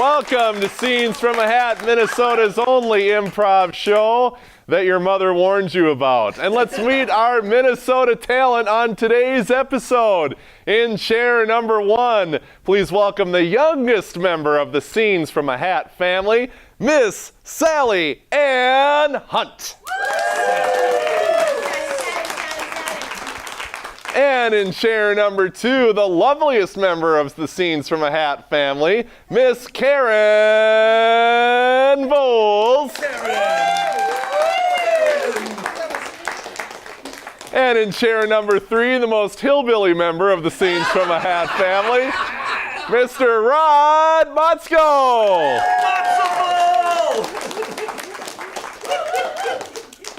Welcome to Scenes from a Hat, Minnesota's only improv show that your mother warned you about. And let's meet our Minnesota talent on today's episode. In chair number 1, please welcome the youngest member of the Scenes from a Hat family, Miss Sally Ann Hunt. And in chair number 2, the loveliest member of the Scenes from a Hat family, Miss Karen Voles. And in chair number 3, the most hillbilly member of the Scenes from a Hat family, Mr. Rod Motzko.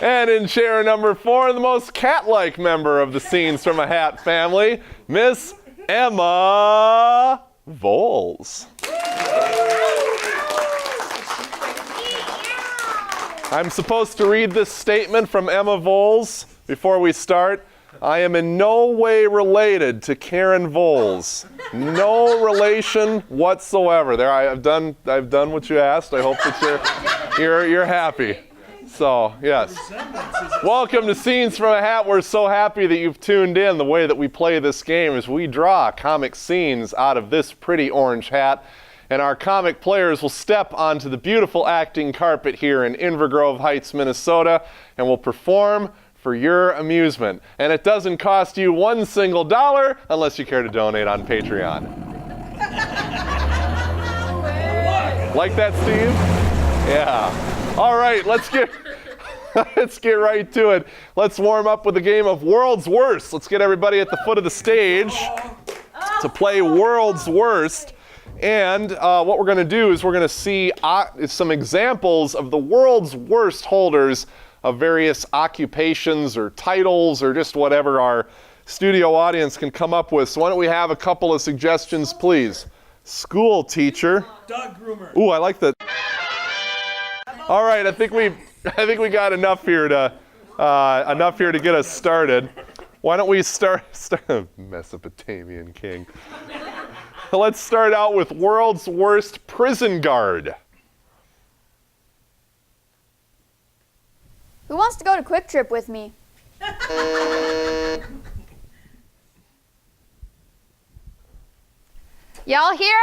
And in chair number 4, the most cat-like member of the Scenes from a Hat family, Miss Emma Voles. I'm supposed to read this statement from Emma Voles before we start. I am in no way related to Karen Voles. No relation whatsoever. There, I've done what you asked. I hope that you're happy. So, yes. Welcome to Scenes from a Hat. We're so happy that you've tuned in. The way that we play this game is we draw comic scenes out of this pretty orange hat, and our comic players will step onto the beautiful acting carpet here in Inver Grove Heights, Minnesota, and will perform for your amusement. And it doesn't cost you one single dollar unless you care to donate on Patreon. Like that, Steve? Yeah. All right, let's get right to it. Let's warm up with a game of World's Worst. Let's get everybody at the foot of the stage to play World's Worst. And what we're going to do is we're going to see some examples of the world's worst holders of various occupations or titles or just whatever our studio audience can come up with. So why don't we have a couple of suggestions, please? School teacher. Dog groomer. Ooh, I like that. All right, I think we got enough here to get us started. Why don't we start Mesopotamian king. Let's start out with world's worst prison guard. Who wants to go to Quick Trip with me? Y'all here?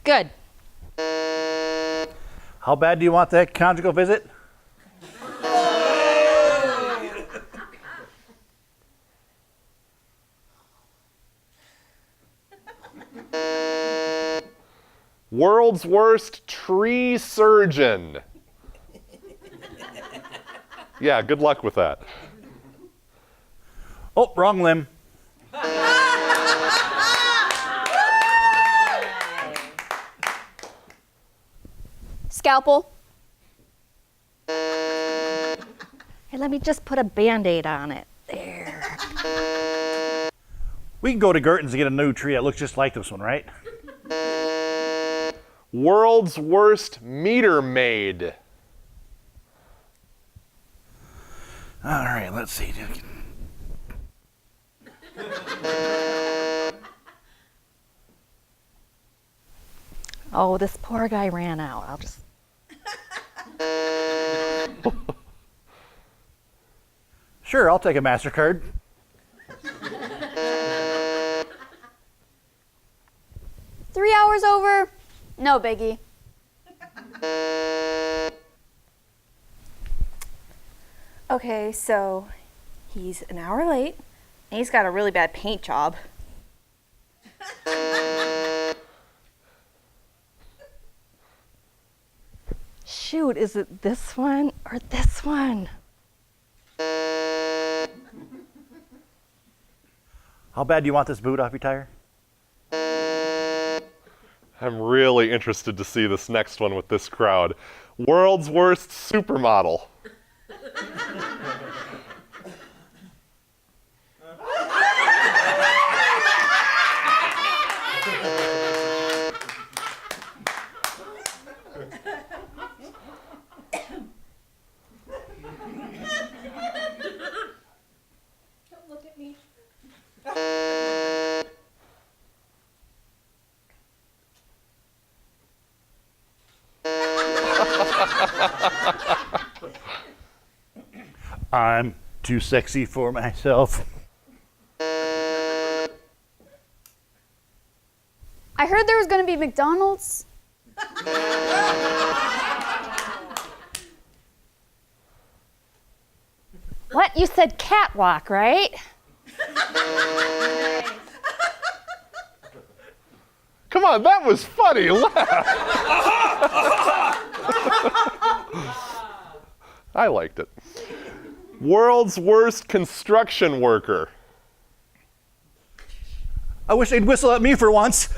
Good. How bad do you want that conjugal visit? World's worst tree surgeon. Yeah, good luck with that. Oh, wrong limb. Scalpel. Hey, let me just put a Band-Aid on it. There. We can go to Gerton's and get a new tree that looks just like this one, right? World's worst meter maid. All right, let's see. Oh, this poor guy ran out. I'll just... Sure, I'll take a MasterCard. 3 hours over? No biggie. Okay, so he's an hour late, and he's got a really bad paint job. Shoot, is it this one or this one? How bad do you want this boot off your tire? I'm really interested to see this next one with this crowd. World's worst supermodel. I'm too sexy for myself. I heard there was going to be McDonald's. What? You said catwalk, right? Come on, that was funny. Laugh. I liked it. World's worst construction worker. I wish they'd whistle at me for once.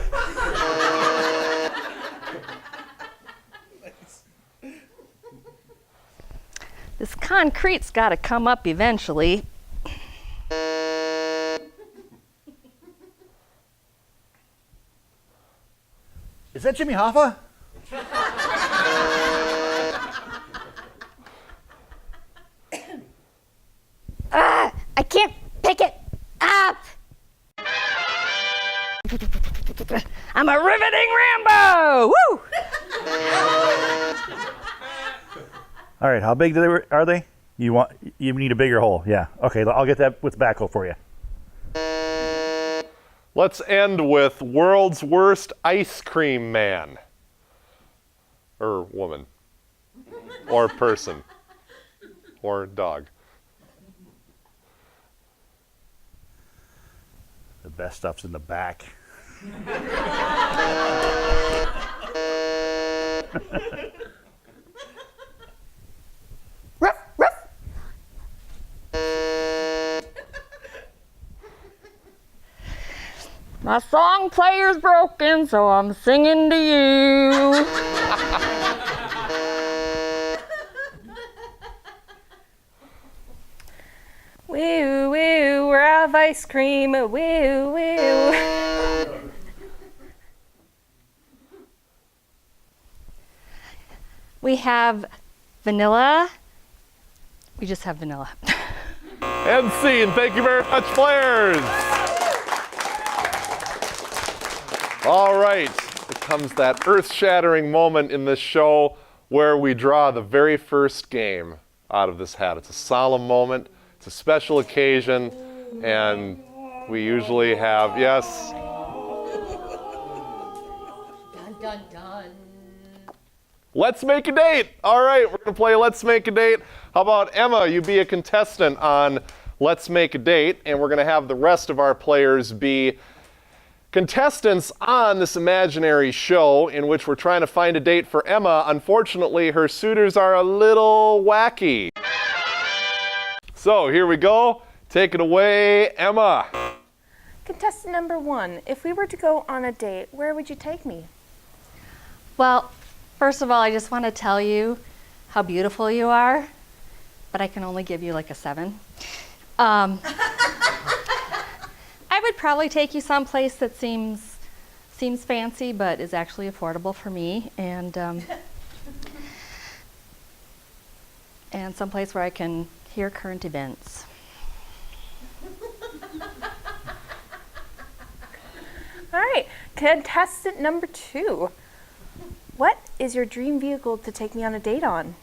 This concrete's got to come up eventually. Is that Jimmy Hoffa? I can't pick it up. I'm a riveting Rambo! Woo! All right, how big are they? You need a bigger hole. Yeah. Okay, I'll get that with the backhoe for you. Let's end with world's worst ice cream man. Or woman. Or person. Or dog. The best stuff's in the back. Ruff, ruff. My song player's broken, so I'm singing to you. Woo, woo, we're out of ice cream. Woo, woo. We have vanilla. We just have vanilla. End scene. Thank you very much, players. All right. It comes that earth-shattering moment in this show where we draw the very first game out of this hat. It's a solemn moment. It's a special occasion. And we usually have, yes. Dun, dun, dun. Let's make a date. All right, we're going to play Let's Make a Date. How about Emma, you be a contestant on Let's Make a Date, and we're going to have the rest of our players be contestants on this imaginary show in which we're trying to find a date for Emma. Unfortunately, her suitors are a little wacky. So here we go. Take it away, Emma. Contestant number 1, if we were to go on a date, where would you take me? Well, first of all, I just want to tell you how beautiful you are, but I can only give you like a 7. I would probably take you someplace that seems fancy, but is actually affordable for me, and someplace where I can hear current events. All right, contestant number 2. What is your dream vehicle to take me on a date on?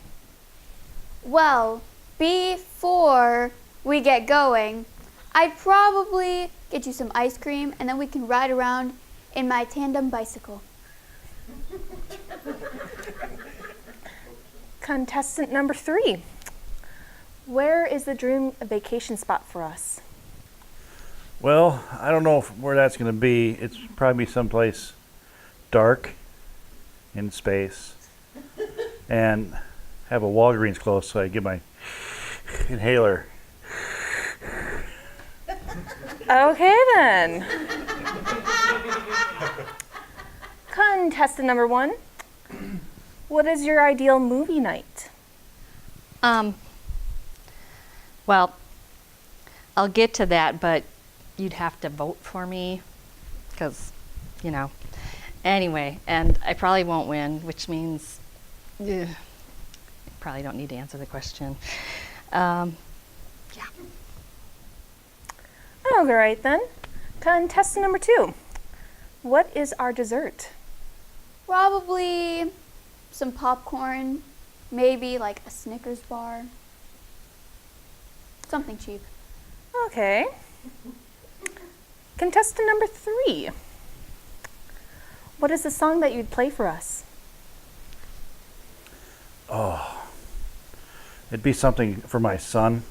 Well, before we get going, I'd probably get you some ice cream and then we can ride around in my tandem bicycle. Contestant number 3. Where is the dream vacation spot for us? Well, I don't know where that's going to be. It's probably someplace dark in space and have a Walgreens close so I get my inhaler. Okay then. Contestant number 1. What is your ideal movie night? Well, I'll get to that, but you'd have to vote for me because, anyway, and I probably won't win, which means I probably don't need to answer the question. Yeah. All right then. Contestant number 2. What is our dessert? Probably some popcorn maybe like a Snickers bar. Something cheap. Okay. Contestant number 3. What is the song that you'd play for us? It'd be something for my son.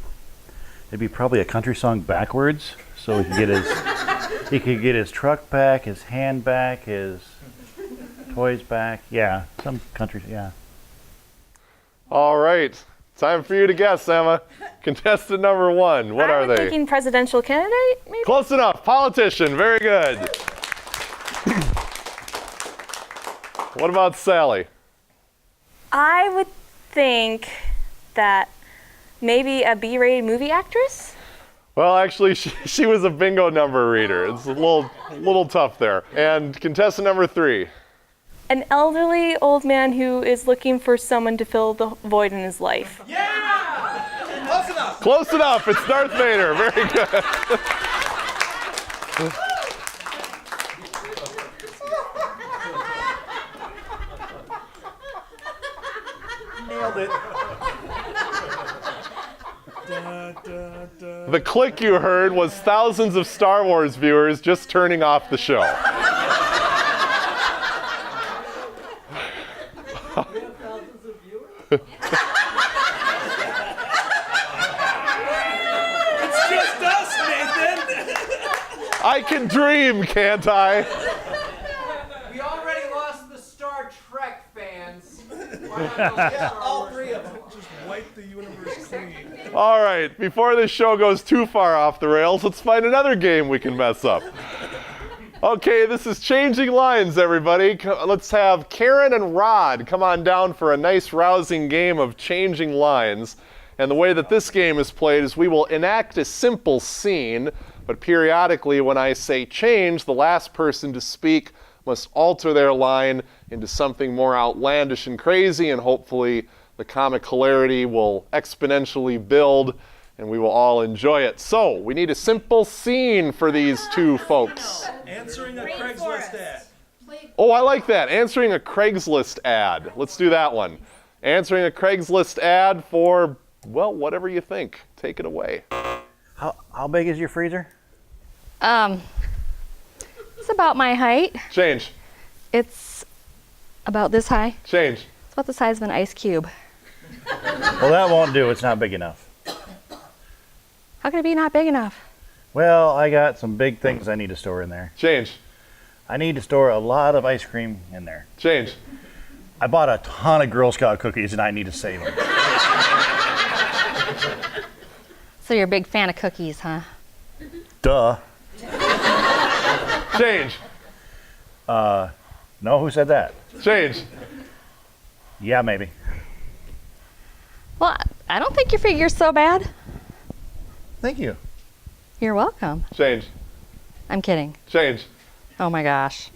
It'd be probably a country song backwards, so he could get his truck back, his hand back, his toys back. Yeah, some country. Yeah. All right. Time for you to guess, Emma. Contestant number 1. What are I'm they? thinking presidential candidate, maybe? Close enough. Politician. Very good. What about Sally? I would think that maybe a B-rated movie actress? Well, actually, she was a bingo number reader. It's a little tough there. And contestant number 3. An elderly old man who is looking for someone to fill the void in his life. Close enough. Close enough. It's Darth Vader. Very good. Nailed it. The click you heard was thousands of Star Wars viewers just turning off the show. It's just us, Nathan. I can dream, can't I? We already lost the Star Trek fans. Why not go with Star All Wars? 3 of them. Just wipe the universe clean. All right, before this show goes too far off the rails, let's find another game we can mess up. Okay, this is Changing Lines, everybody. Let's have Karen and Rod come on down for a nice, rousing game of Changing Lines. And the way that this game is played is we will enact a simple scene, but periodically when I say change, the last person to speak must alter their line into something more outlandish and crazy, and hopefully the comic hilarity will exponentially build and we will all enjoy it. So, we need a simple scene for these two folks. Answering a Craigslist ad. Oh, I like that. Answering a Craigslist ad. Let's do that one. Answering a Craigslist ad for, well, whatever you think. Take it away. How big is your freezer? It's about my height. Change. It's about this high. Change. It's about the size of an ice cube. Well, that won't do. It's not big enough. How can it be not big enough? Well, I got some big things I need to store in there. Change. I need to store a lot of ice cream in there. Change. I bought a ton of Girl Scout cookies and I need to save them. So you're a big fan of cookies, huh? Duh. Change. No, who said that? Change. Yeah, maybe. Well, I don't think your figure's so bad. Thank you. You're welcome. Change. I'm kidding. Change. Oh my gosh.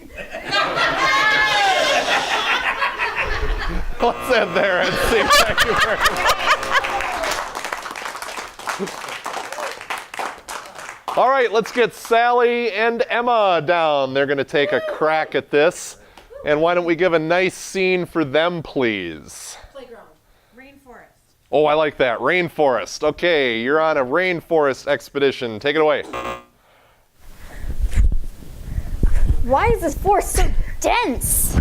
Let's end there and see. Thank you very much. All right, let's get Sally and Emma down. They're going to take a crack at this. And why don't we give a nice scene for them, please? Playground. Rainforest. Oh, I like that. Rainforest. Okay, you're on a rainforest expedition. Take it away. Why is this forest so dense?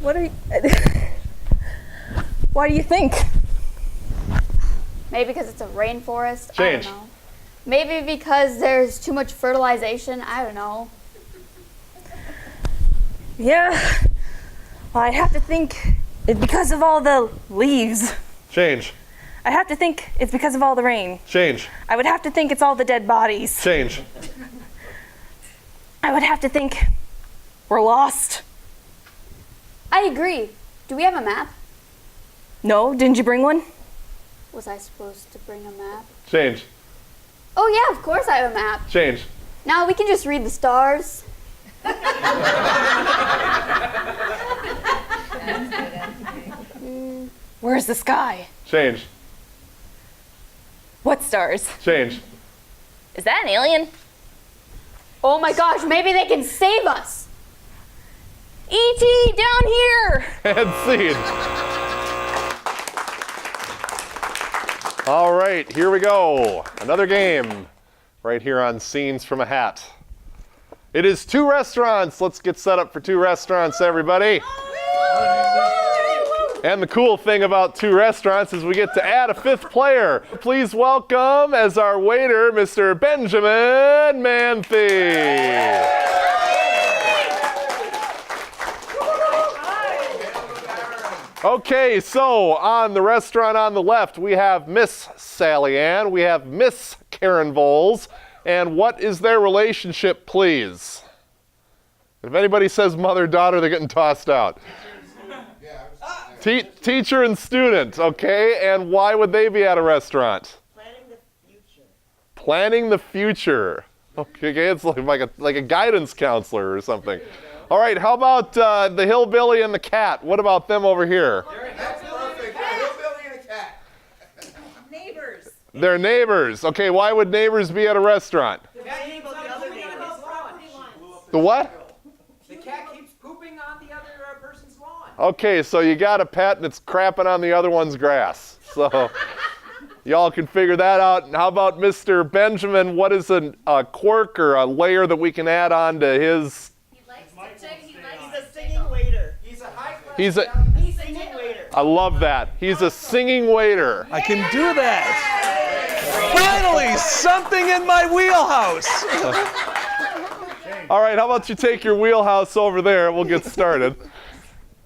What are you... Why do you think? Maybe because it's a rainforest. Change. I don't know. Maybe because there's too much fertilization. I don't know. Yeah. Well, I'd have to think it's because of all the leaves. Change. I'd have to think it's because of all the rain. Change. I would have to think it's all the dead bodies. Change. I would have to think we're lost. I agree. Do we have a map? No, didn't you bring one? Was I supposed to bring a map? Change. Oh yeah, of course I have a map. Change. Now we can just read the stars. Where's the sky? Change. What stars? Change. Is that an alien? Oh my gosh, maybe they can save us. E.T. down here! And scene. All right, here we go. Another game right here on Scenes from a Hat. It is 2 restaurants. Let's get set up for 2 restaurants, everybody. And the cool thing about 2 restaurants is we get to add a 5th player. Please welcome as our waiter, Mr. Benjamin Manthe. Okay, so on the restaurant on the left, we have Miss Sally Ann, we have Miss Karen Voles, and what is their relationship, please? If anybody says mother-daughter, they're getting tossed out. Teacher and student, okay, and why would they be at a restaurant? Planning the future. Planning the future. Okay, it's like a guidance counselor or something. All right, how about the hillbilly and the cat? What about them over here? That's perfect. A hillbilly and a cat. Neighbors. They're neighbors. Okay, why would neighbors be at a restaurant? The other neighbors. The what? The cat keeps pooping on the other person's lawn. Okay, so you got a pet and it's crapping on the other one's grass. So y'all can figure that out. And how about Mr. Benjamin? What is a quirk or a layer that we can add on to his? He's a singing waiter. He's a high-class He's a. He's a singing waiter. I love that. He's a singing waiter. I can do that. Finally, something in my wheelhouse. All right, how about you take your wheelhouse over there? We'll get started.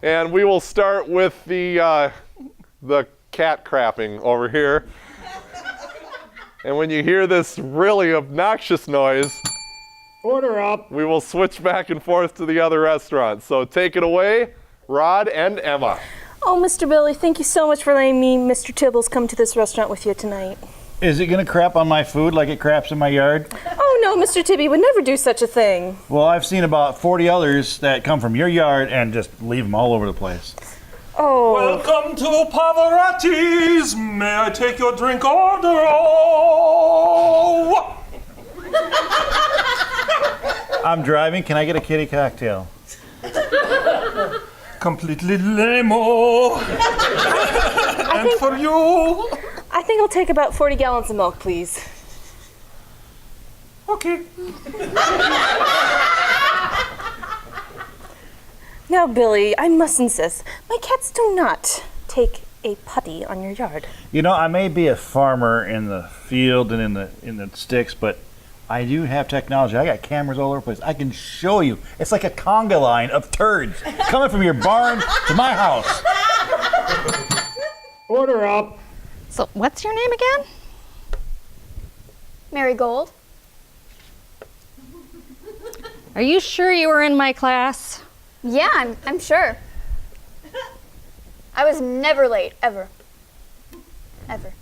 And we will start with the cat crapping over here. And when you hear this really obnoxious noise, Order up. we will switch back and forth to the other restaurant. So take it away, Rod and Emma. Oh, Mr. Billy, thank you so much for letting me, Mr. Tibbles, come to this restaurant with you tonight. Is it gonna crap on my food like it craps in my yard? Oh, no, Mr. Tibby would never do such a thing. Well, I've seen about 40 others that come from your yard and just leave them all over the place. Oh. Welcome to Pavarotti's. May I take your drink order? Oh! I'm driving. Can I get a kitty cocktail? Completely lame-o. And for you. I think I'll take about 40 gallons of milk, please. Okay. Now, Billy, I must insist. My cats do not take a putty on your yard. You know, I may be a farmer in the field and in the sticks, but I do have technology. I got cameras all over the place. I can show you. It's like a conga line of turds coming from your barn to my house. Order up. So, what's your name again? Marigold. Are you sure you were in my class? Yeah, I'm sure. I was never late, ever. Ever.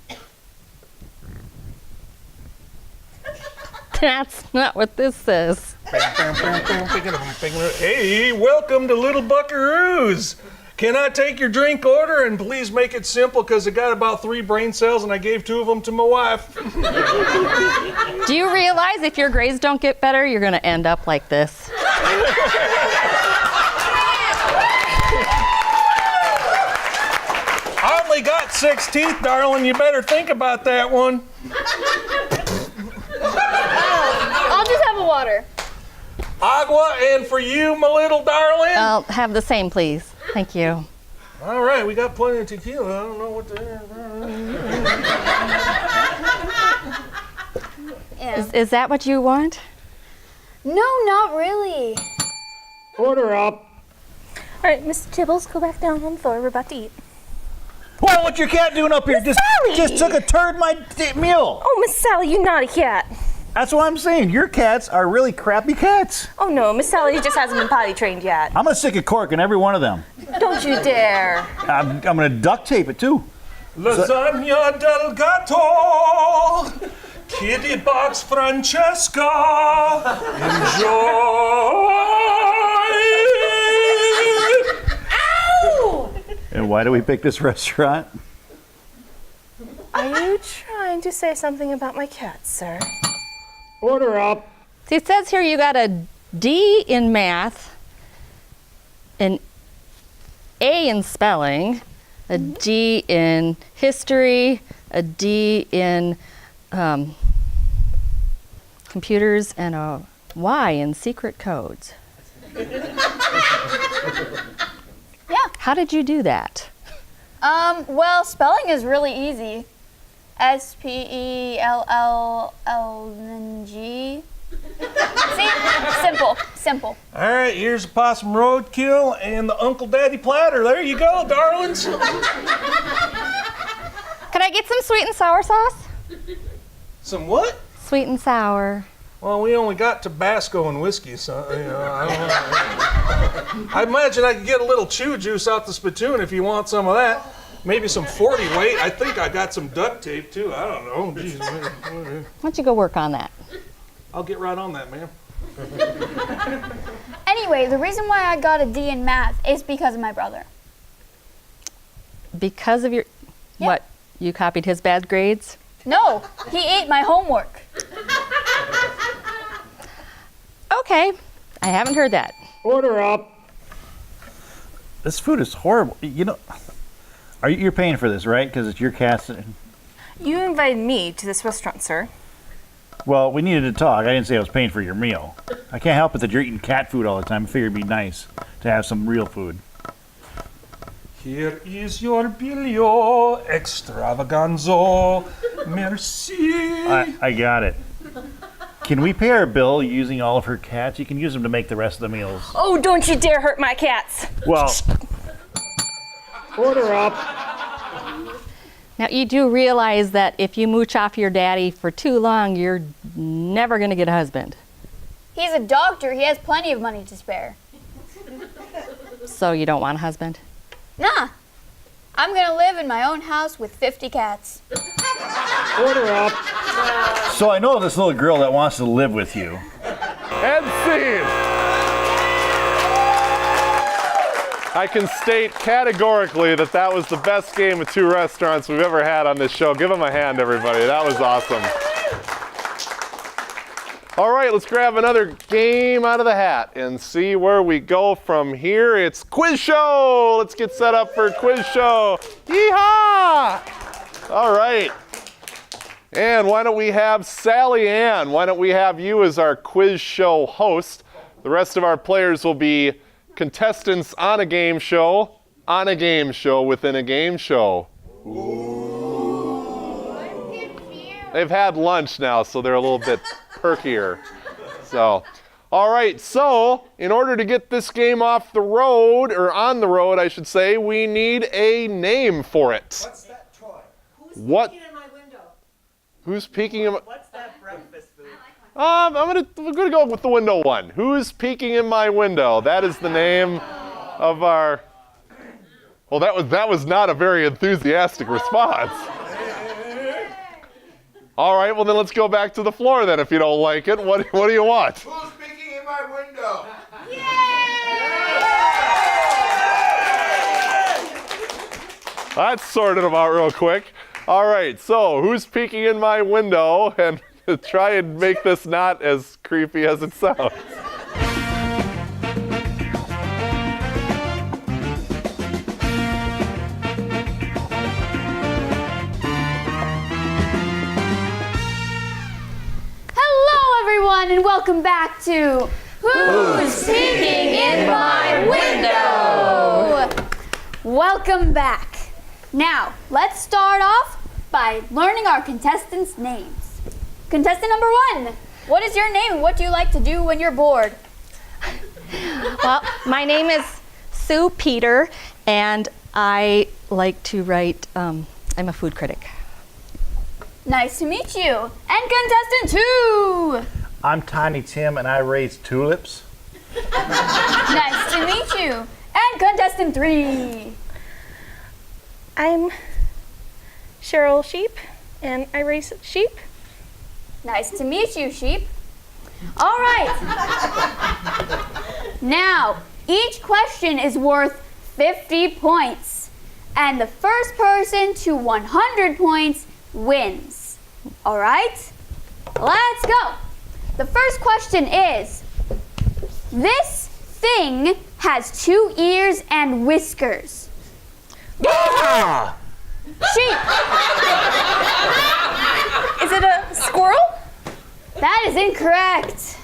That's not what this says. Hey, welcome to Little Buckaroos. Can I take your drink order and please make it simple because I got about 3 brain cells and I gave 2 of them to my wife. Do you realize if your grades don't get better, you're going to end up like this? I only got 6 teeth, darling. You better think about that one. I'll just have a water. Agua, and for you, my little darling. I'll have the same, please. Thank you. All right, we got plenty of tequila. I don't know what to... Yeah. Is that what you want? No, not really. Order up. All right, Mr. Tibbles, go back down on the floor. We're about to eat. Well, what's your cat doing up here? Just took a turd my meal. Oh, Miss Sally, you naughty cat. That's what I'm saying. Your cats are really crappy cats. Oh, no, Miss Sally just hasn't been potty trained yet. I'm gonna stick a cork in every one of them. Don't you dare. I'm gonna duct tape it too. Lasagna del gatto. Kitty box Francesca. Enjoy. Ow! And why do we pick this restaurant? Are you trying to say something about my cat, sir? Order up. See, it says here you got a D in math, an A in spelling, a D in history, a D in computers, and a Y in secret codes. Yeah. How did you do that? Well, spelling is really easy. SPELLLNG. See? Simple. All right, here's a possum roadkill and the Uncle Daddy platter. There you go, darlings. Could I get some sweet and sour sauce? Some what? Sweet and sour. Well, we only got Tabasco and whiskey, so I don't know. I imagine I could get a little chew juice out the spittoon if you want some of that. Maybe some 40 weight. I think I got some duct tape too. I don't know. Jeez, Why don't you go work on that? I'll get right on that, ma'am. Anyway, the reason why I got a D in math is because of my brother. Because of your, Yeah. what, you copied his bad grades? No, he ate my homework. Okay, I haven't heard that. Order up. This food is horrible. You know, you're paying for this, right? Because it's your cast. You invited me to this restaurant, sir. Well, we needed to talk. I didn't say I was paying for your meal. I can't help it that you're eating cat food all the time. I figured it'd be nice to have some real food. Here is your bilio extravaganzo. Merci. I got it. Can we pay our bill using all of her cats? You can use them to make the rest of the meals. Oh, don't you dare hurt my cats. Well, Order up. Now, you do realize that if you mooch off your daddy for too long, you're never going to get a husband. He's a doctor. He has plenty of money to spare. So you don't want a husband? Nah. I'm going to live in my own house with 50 cats. Order up. so I know this little girl that wants to live with you. End scene. I can state categorically that that was the best game of two restaurants we've ever had on this show. Give them a hand, everybody. That was awesome. All right, let's grab another game out of the hat and see where we go from here. It's quiz show. Let's get set up for quiz show. Yeehaw! All right. And why don't we have Sally Ann? Why don't we have you as our quiz show host? The rest of our players will be contestants on a game show within a game show. They've had lunch now, so they're a little bit perkier. So, all right, so in order to get this game off the road, or on the road, I should say, we need a name for it. What's that, Troy? Who's What? peeking in my window? Who's peeking in my... What's that breakfast food? we're gonna go with the window one. Who's peeking in my window? That is the name of our... Well, that was not a very enthusiastic response. All right, well then let's go back to the floor then if you don't like it. What do you want? Who's peeking in my window? That's sorted them out real quick. All right, so who's peeking in my window? And try and make this not as creepy as it sounds. Hello, everyone, and welcome back to Who's Peeking in My Window? Welcome back. Now, let's start off by learning our contestants' names. Contestant number 1, what is your name and what do you like to do when you're bored? Well, my name is Sue Peter, and I like to write, I'm a food critic. Nice to meet you. And contestant 2, I'm Tiny Tim, and I raise tulips. nice to meet you. And contestant 3, I'm Cheryl Sheep, and I raise sheep. nice to meet you, sheep. All right. Now, each question is worth 50 points, and the first person to 100 points wins. All right? Let's go. The first question is, this thing has 2 ears and whiskers. Sheep. Is it a squirrel? That is incorrect.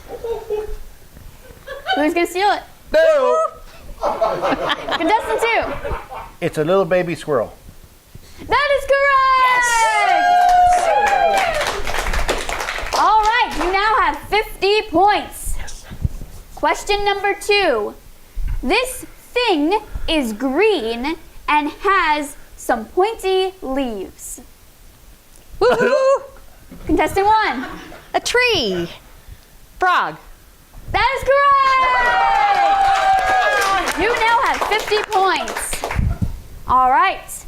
Who's gonna steal it? No! Contestant 2. It's a little baby squirrel. That is correct! All right, you now have 50 points. Question number 2. This thing is green and has some pointy leaves. Woohoo! Contestant 1. A tree. Frog. That is correct! You now have 50 points. All right,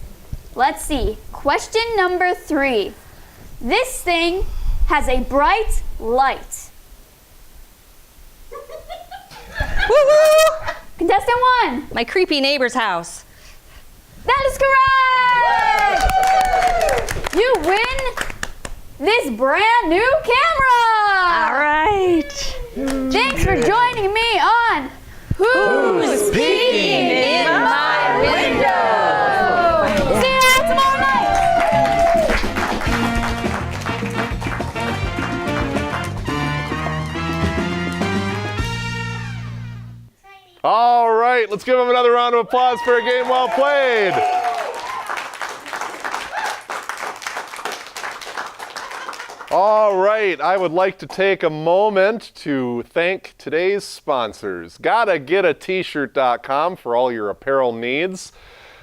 let's see. Question number 3. This thing has a bright light. Woohoo! Contestant 1. My creepy neighbor's house. That is correct! You win this brand new camera! All right. Thanks for joining me on Who's Peeking in My Window? See you guys tomorrow night! All right, let's give them another round of applause for a game well played. All right, I would like to take a moment to thank today's sponsors. GottaGetAT-shirt.com for all your apparel needs.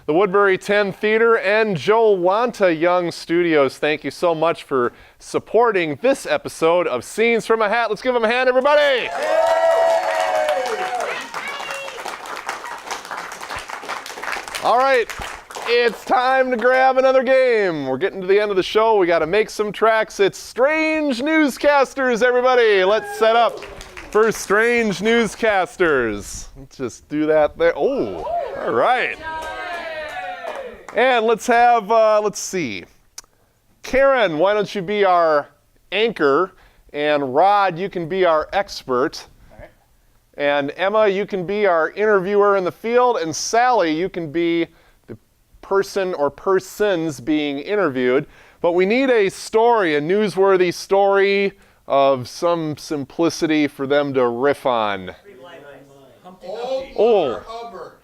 The Woodbury 10 Theater and Joe Wanta Young Studios. Thank you so much for supporting this episode of Scenes from a Hat. Let's give them a hand, everybody. All right, it's time to grab another game. We're getting to the end of the show. We got to make some tracks. It's Strange Newscasters, everybody. Let's set up for Strange Newscasters. Let's just do that there. Oh, all right. And let's have, let's see. Karen, why don't you be our anchor? And Rod, you can be our expert. And Emma, you can be our interviewer in the field, and Sally, you can be the person or persons being interviewed. But we need a story, a newsworthy story of some simplicity for them to riff on. Old Hubbard.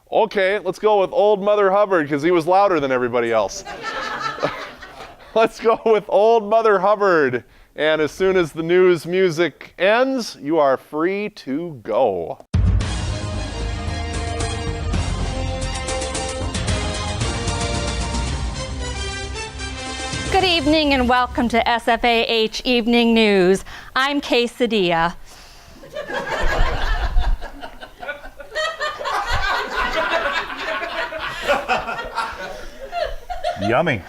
Okay, let's go with Old Mother Hubbard because he was louder than everybody else. Let's go with Old Mother Hubbard. And as soon as the news music ends, you are free to go. Good evening and welcome to SFAH Evening News. I'm Quesadilla. Yummy.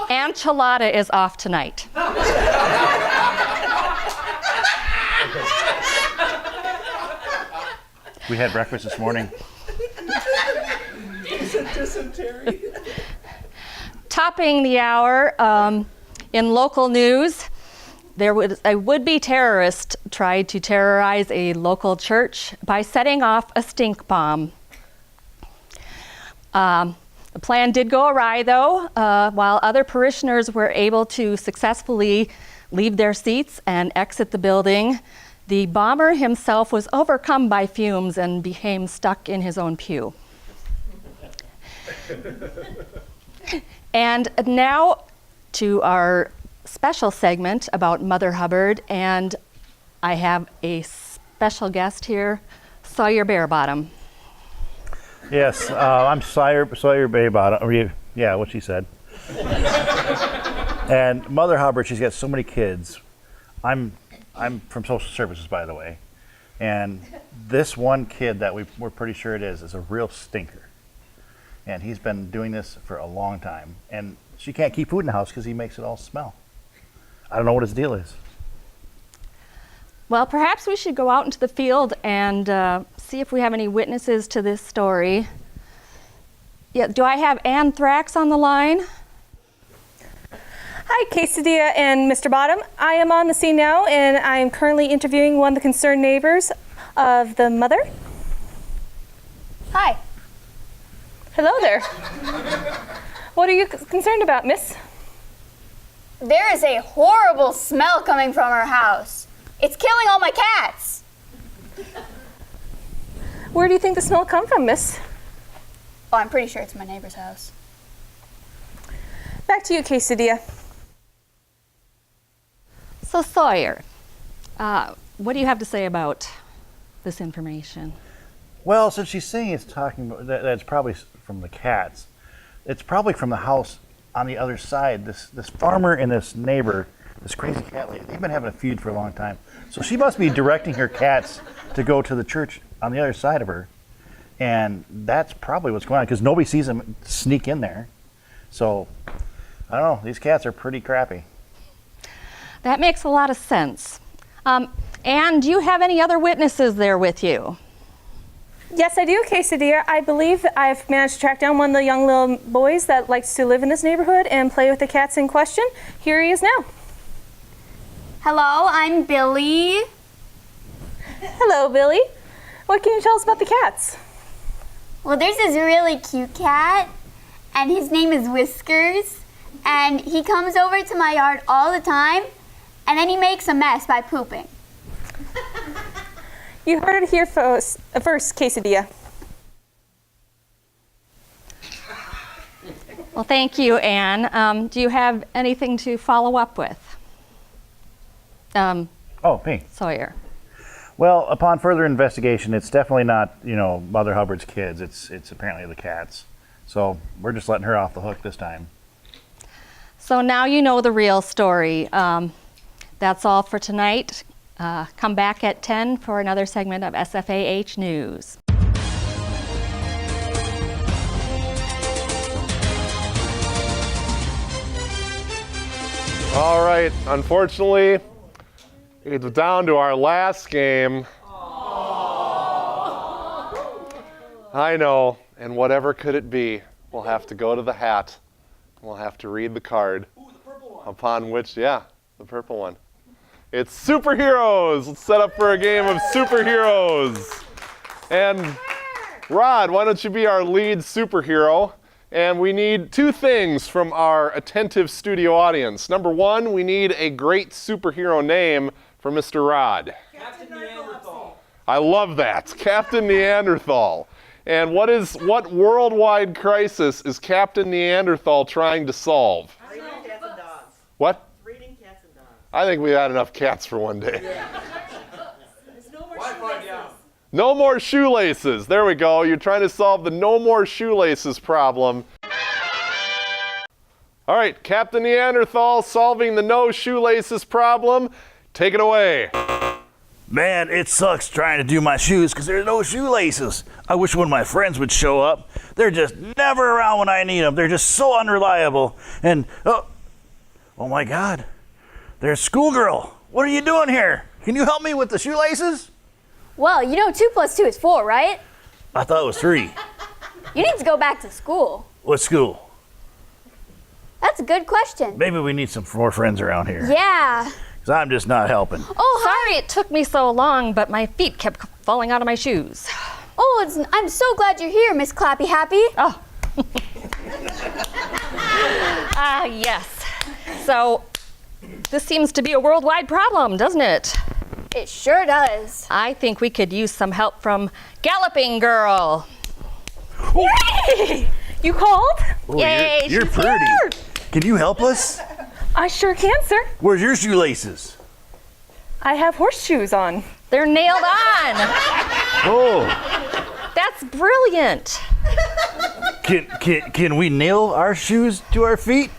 Enchilada is off tonight. We had breakfast this morning. Dysentery. Topping the hour, in local news, there was a would-be terrorist tried to terrorize a local church by setting off a stink bomb. The plan did go awry, though, while other parishioners were able to successfully leave their seats and exit the building. The bomber himself was overcome by fumes and became stuck in his own pew. And now to our special segment about Mother Hubbard, and I have a special guest here, Sawyer Barebottom. Yes, I'm Sawyer Barebottom. Yeah, what she said. And Mother Hubbard, she's got so many kids. I'm from social services, by the way. And this one kid that we're pretty sure it is a real stinker. And he's been doing this for a long time. And she can't keep food in the house because he makes it all smell. I don't know what his deal is. Well, perhaps we should go out into the field and see if we have any witnesses to this story. Yeah, do I have Anthrax on the line? Hi, Quesadilla and Mr. Bottom. I am on the scene now, and I am currently interviewing one of the concerned neighbors of the mother. Hi. Hello there. What are you concerned about, miss? There is a horrible smell coming from our house. It's killing all my cats. Where do you think the smell come from, miss? Oh, I'm pretty sure it's my neighbor's house. Back to you, Quesadilla. So Sawyer, what do you have to say about this information? Well, since she's saying it's talking about that's probably from the cats, it's probably from the house on the other side. This farmer and this neighbor, this crazy cat lady, they've been having a feud for a long time. So she must be directing her cats to go to the church on the other side of her, and that's probably what's going on because nobody sees them sneak in there. So I don't know. These cats are pretty crappy. That makes a lot of sense. And do you have any other witnesses there with you? Yes, I do, Quesadilla. I believe I've managed to track down one of the young little boys that likes to live in this neighborhood and play with the cats in question. Here he is now. Hello, I'm Billy. Hello, Billy. What can you tell us about the cats? Well, there's this really cute cat, and his name is Whiskers, and he comes over to my yard all the time, and then he makes a mess by pooping. You heard it here first, Quesadilla. Well, thank you, Anne. Do you have anything to follow up with? Oh, me. Sawyer. Well, upon further investigation, it's definitely not, Mother Hubbard's kids. It's apparently the cats. So we're just letting her off the hook this time. So now you know the real story. That's all for tonight. Come back at 10 for another segment of SFAH News. All right, unfortunately, it's down to our last game. I know, and whatever could it be, we'll have to go to the hat. We'll have to read the card. Ooh, the purple one. Upon which, yeah, the purple one. It's superheroes. Let's set up for a game of superheroes. And Rod, why don't you be our lead superhero? And we need two things from our attentive studio audience. Number one, we need a great superhero name for Mr. Rod. Captain Neanderthal. I love that. Captain Neanderthal. And what worldwide crisis is Captain Neanderthal trying to solve? Reading cats and dogs. What? Reading cats and dogs. I think we had enough cats for one day. There's no more Wi-Fi shoelaces. down. No more shoelaces. There we go. You're trying to solve the no more shoelaces problem. All right, Captain Neanderthal solving the no shoelaces problem. Take it away. Man, it sucks trying to do my shoes because there's no shoelaces. I wish one of my friends would show up. They're just never around when I need them. They're just so unreliable. And, oh my God, there's Schoolgirl. What are you doing here? Can you help me with the shoelaces? Well, 2 + 2 is 4, right? I thought it was 3. You need to go back to school. What school? That's a good question. Maybe we need some more friends around here. Yeah. Because I'm just not helping. Oh, Sorry it took me so long, but my feet kept falling out of my shoes. Oh, I'm so glad you're here, Miss Clappy Happy. Oh. Yes. So this seems to be a worldwide problem, doesn't it? It sure does. I think we could use some help from Galloping Girl. Yay! You called? Oh, Yay, you're she's pretty. here. Can you help us? I sure can, sir. Where's your shoelaces? I have horseshoes on. They're nailed on. Oh, That's brilliant. can we nail our shoes to our feet?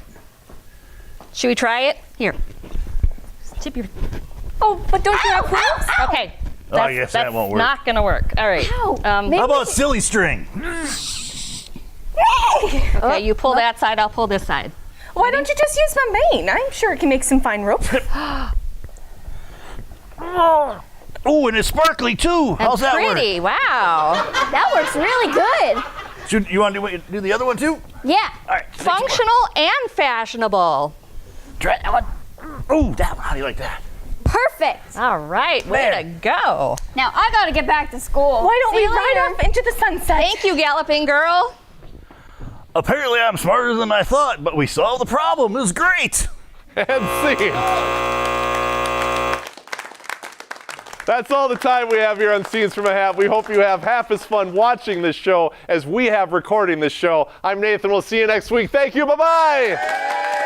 Should we try it? Here. Tip your. Oh, but don't you have wheels? Okay. Oh, I guess that won't work. Not gonna work. All right. Ow. How about silly string? Okay, you pull that side. I'll pull this side. Why don't you just use my mane? I'm sure it can make some fine rope. Oh, and it's sparkly too. How's that work? Pretty. Wow. That works really good. You want to do the other one too? Yeah. All right. Functional and fashionable. Try that one. Oh, that one. How do you like that? Perfect. All right, way to go. Now I gotta get back to school. Why don't See we you ride later. off into the sunset? Thank you, Galloping Girl. Apparently I'm smarter than I thought, but we solved the problem. It was great. And scene. That's all the time we have here on Scenes from a Hat. We hope you have half as fun watching this show as we have recording this show. I'm Nathan. We'll see you next week. Thank you. Bye-bye.